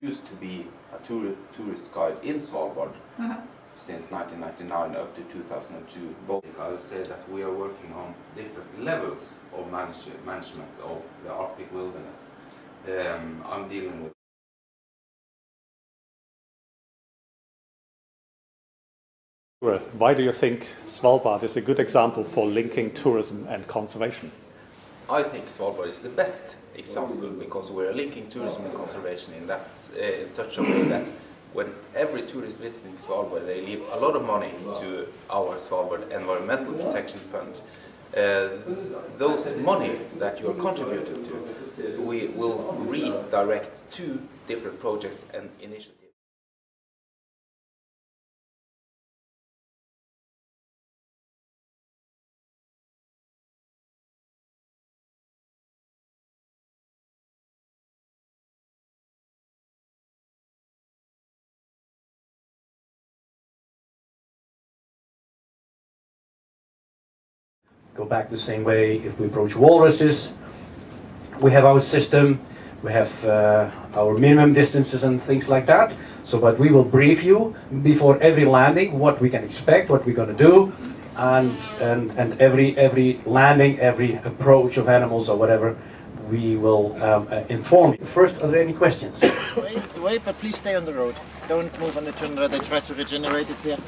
Used to be a tourist guide in Svalbard since 1999 up to 2002. But I would say that we are working on different levels of management of the Arctic wilderness. I'm dealing with Why do you think Svalbard is a good example for linking tourism and conservation? I think Svalbard is the best example because we're linking tourism and conservation in such a way that when every tourist visiting Svalbard, they leave a lot of money to our Svalbard Environmental Protection Fund. Those money that you are contributing to, we will redirect to different projects and initiatives. Go back the same way if we approach walruses. We have our system, we have our minimum distances and things like that. So, but we will brief you before every landing what we can expect, what we're going to do, and every landing, every approach of animals or whatever, we will inform you. First, are there any questions? Wait, but please stay on the road. Don't move on the tundra. They try to regenerate it here.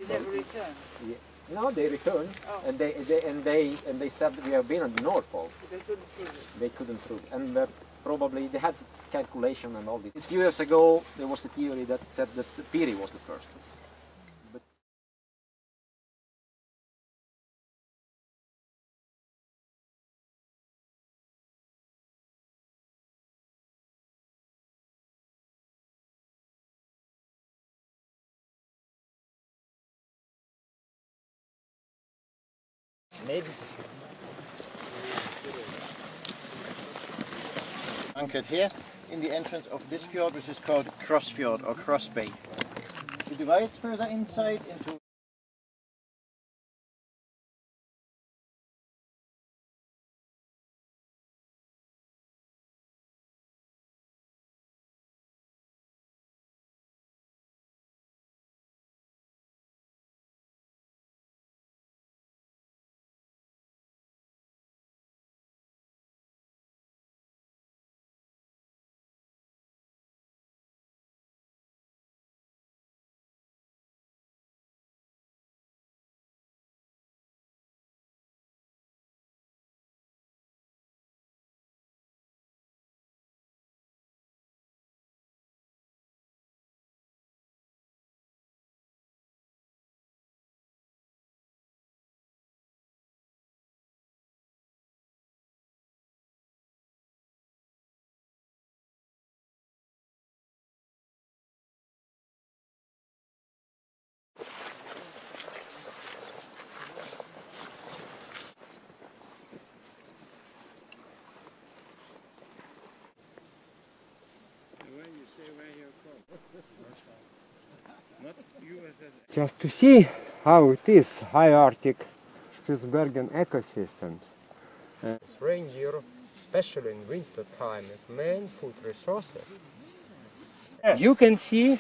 They return. Yeah. No, they returned, and they said we have been on the North Pole. They couldn't prove it. They couldn't prove it, and probably they had calculation and all this. A few years ago, there was a theory that said that the Piri was the first. But Maybe. Anchored here in the entrance of this fjord, which is called Cross Fjord or Cross Bay. It divides further inside into just to see how it is, high Arctic Spitsbergen ecosystems. Reindeer, especially in winter time, is main food resources. Yes. You can see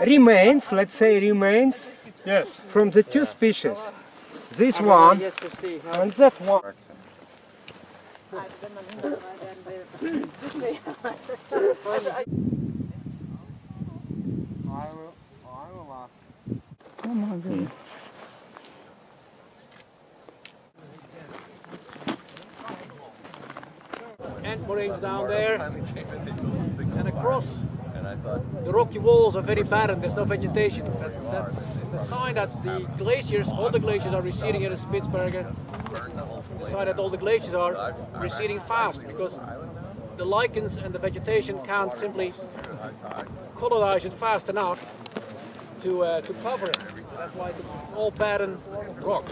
remains, let's say remains, yes, from the two species. This one and that one. I will ask. Oh my God. range down there, and across the rocky walls are very barren, there's no vegetation. That's a sign that the glaciers, all the glaciers are receding here in Spitsbergen. It's a sign that all the glaciers are receding fast because the lichens and the vegetation can't simply colonize it fast enough to cover it. So that's why it's all barren rock.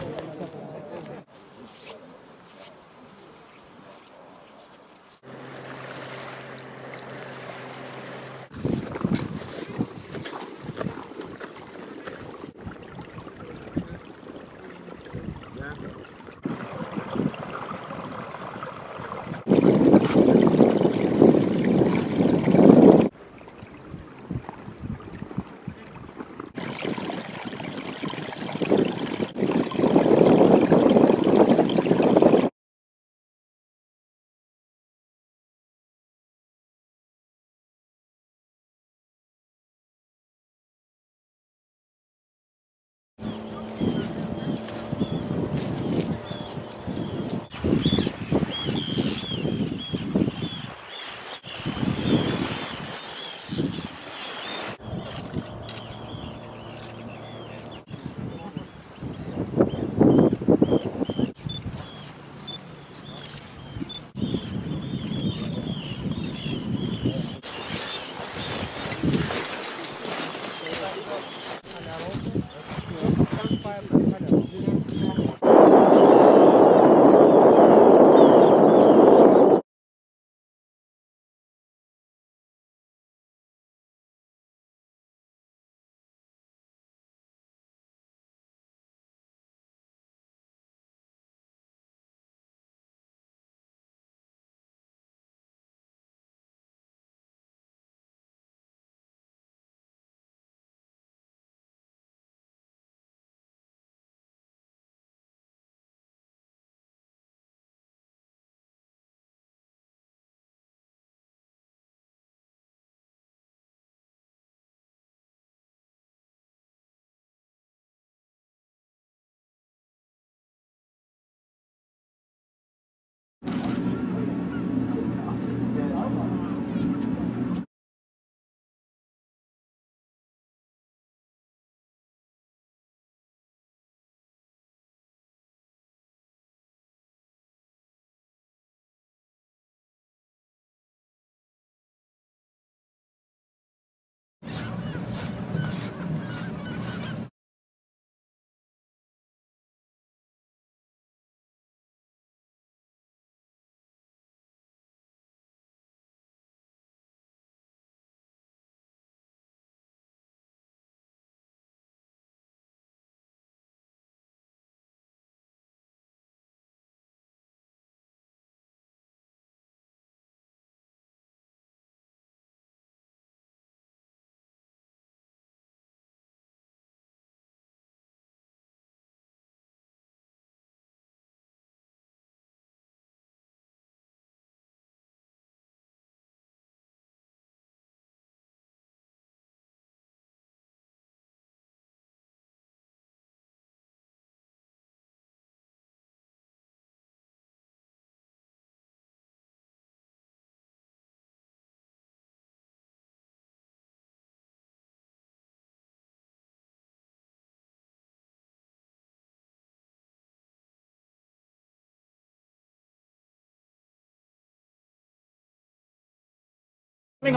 Coming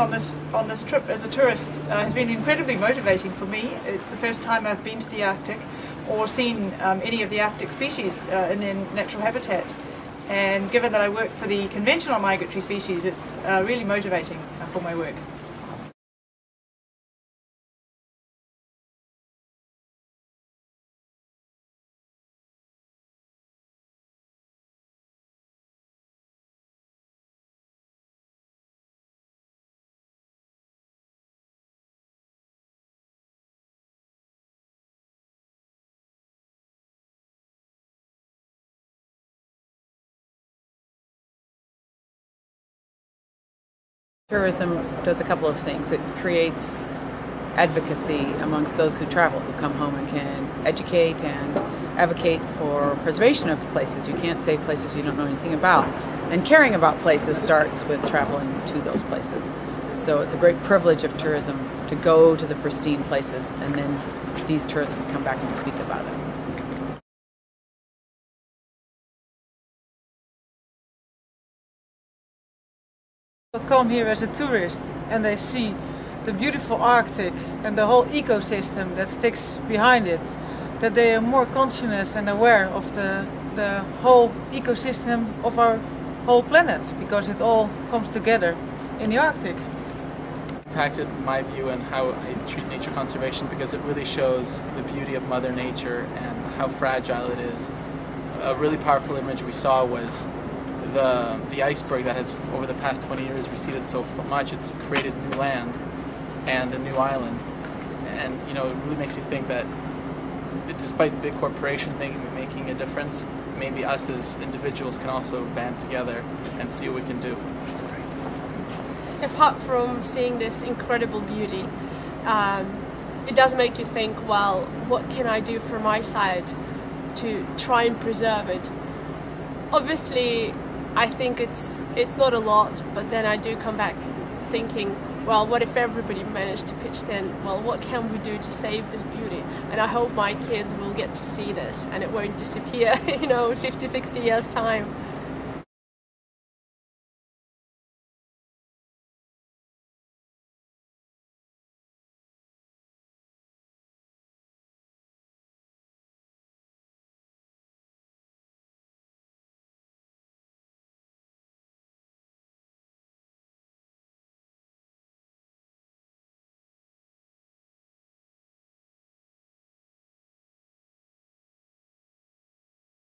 on this trip as a tourist has been incredibly motivating for me. It's the first time I've been to the Arctic or seen any of the Arctic species in their natural habitat. And given that I work for the conventional migratory species, it's really motivating for my work. Tourism does a couple of things. It creates advocacy amongst those who travel, who come home and can educate and advocate for preservation of places. You can't save places you don't know anything about. And caring about places starts with traveling to those places. So it's a great privilege of tourism to go to the pristine places, and then these tourists can come back and speak about it. People come here as a tourist and they see the beautiful Arctic and the whole ecosystem that sticks behind it, that they are more conscious and aware of the whole ecosystem of our whole planet, because it all comes together in the Arctic. Impacted my view and how I treat nature conservation, because it really shows the beauty of Mother Nature and how fragile it is. A really powerful image we saw was the iceberg that has, over the past 20 years, receded so much. It's created new land and a new island, and you know, it really makes you think that despite big corporations making a difference, maybe us as individuals can also band together and see what we can do. Apart from seeing this incredible beauty, it does make you think, well, what can I do from my side to try and preserve it? Obviously, I think it's not a lot, but then I do come back thinking, well, what if everybody managed to pitch in? Well, what can we do to save this beauty? And I hope my kids will get to see this and it won't disappear, you know, in 50, 60 years' time.